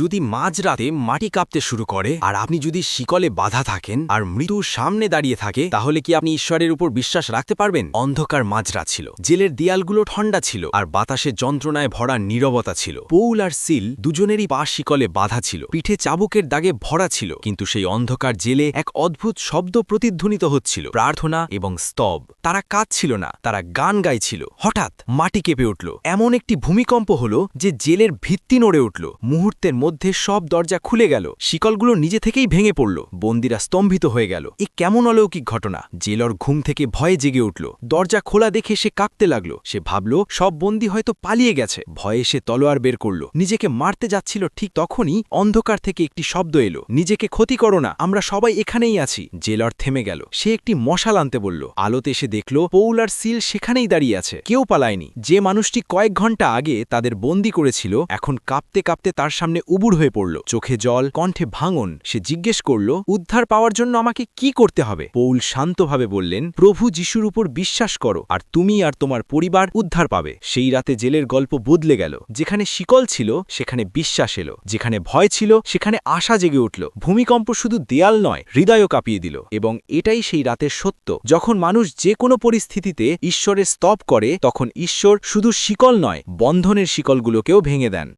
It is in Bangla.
যদি মাঝরাতে মাটি কাঁপতে শুরু করে আর আপনি যদি শিকলে বাধা থাকেন আর মৃত্যুর সামনে দাঁড়িয়ে থাকে, তাহলে কি আপনি ঈশ্বরের উপর বিশ্বাস রাখতে পারবেন? অন্ধকার মাঝরাত ছিল, জেলের দেয়ালগুলো ঠান্ডা ছিল আর বাতাসে যন্ত্রণায় ভরা নীরবতা ছিল। পৌল আর সিল দুজনেরই পা শিকলে বাধা ছিল, পিঠে চাবুকের দাগে ভরা ছিল, কিন্তু সেই অন্ধকার জেলে এক অদ্ভুত শব্দ প্রতিধ্বনিত হচ্ছিল, প্রার্থনা এবং স্তব। তারা কাঁদছিল না, তারা গান গাইছিল। হঠাৎ মাটি কেঁপে উঠল, এমন একটি ভূমিকম্প হলো যে জেলের ভিত্তি নড়ে উঠল। মুহূর্তের মধ্যে সব দরজা খুলে গেল, শিকলগুলো নিজে থেকেই ভেঙে পড়ল, বন্দীরা স্তম্ভিত হয়ে গেল। এ কেমন অলৌকিক ঘটনা! জেলর ঘুম থেকে ভয়ে জেগে উঠল, দরজা খোলা দেখে সে কাঁপতে লাগলো। সে ভাবল সব বন্দী হয়তো পালিয়ে গেছে। ভয়ে সে তলোয়ার বের করল, নিজেকে মারতে যাচ্ছিল। ঠিক তখনই অন্ধকার থেকে একটি শব্দ এলো, নিজেকে ক্ষতি করো না, আমরা সবাই এখানেই আছি। জেলর থেমে গেল, সে একটি মশাল আনতে বলল। আলোতে এসে দেখল পৌল আর সিল সেখানেই দাঁড়িয়ে আছে, কেউ পালায়নি। যে মানুষটি কয়েক ঘন্টা আগে তাদের বন্দী করেছিল এখন কাঁপতে কাঁপতে তার সামনে উবুড় হয়ে পড়ল, চোখে জল, কণ্ঠে ভাঙন। সে জিজ্ঞেস করল, উদ্ধার পাওয়ার জন্য আমাকে কি করতে হবে? পৌল শান্তভাবে বললেন, প্রভু যিশুর উপর বিশ্বাস করো আর তুমি আর তোমার পরিবার উদ্ধার পাবে। সেই রাতে জেলের গল্প বদলে গেল। যেখানে শিকল ছিল সেখানে বিশ্বাস এলো, যেখানে ভয় ছিল সেখানে আশা জেগে উঠল। ভূমিকম্প শুধু দেয়াল নয়, হৃদয়ও কাঁপিয়ে দিল। এবং এটাই সেই রাতের সত্য, যখন মানুষ যে কোনো পরিস্থিতিতে ঈশ্বরের স্তব করে, তখন ঈশ্বর শুধু শিকল নয়, বন্ধনের শিকলগুলোকেও ভেঙে দেন।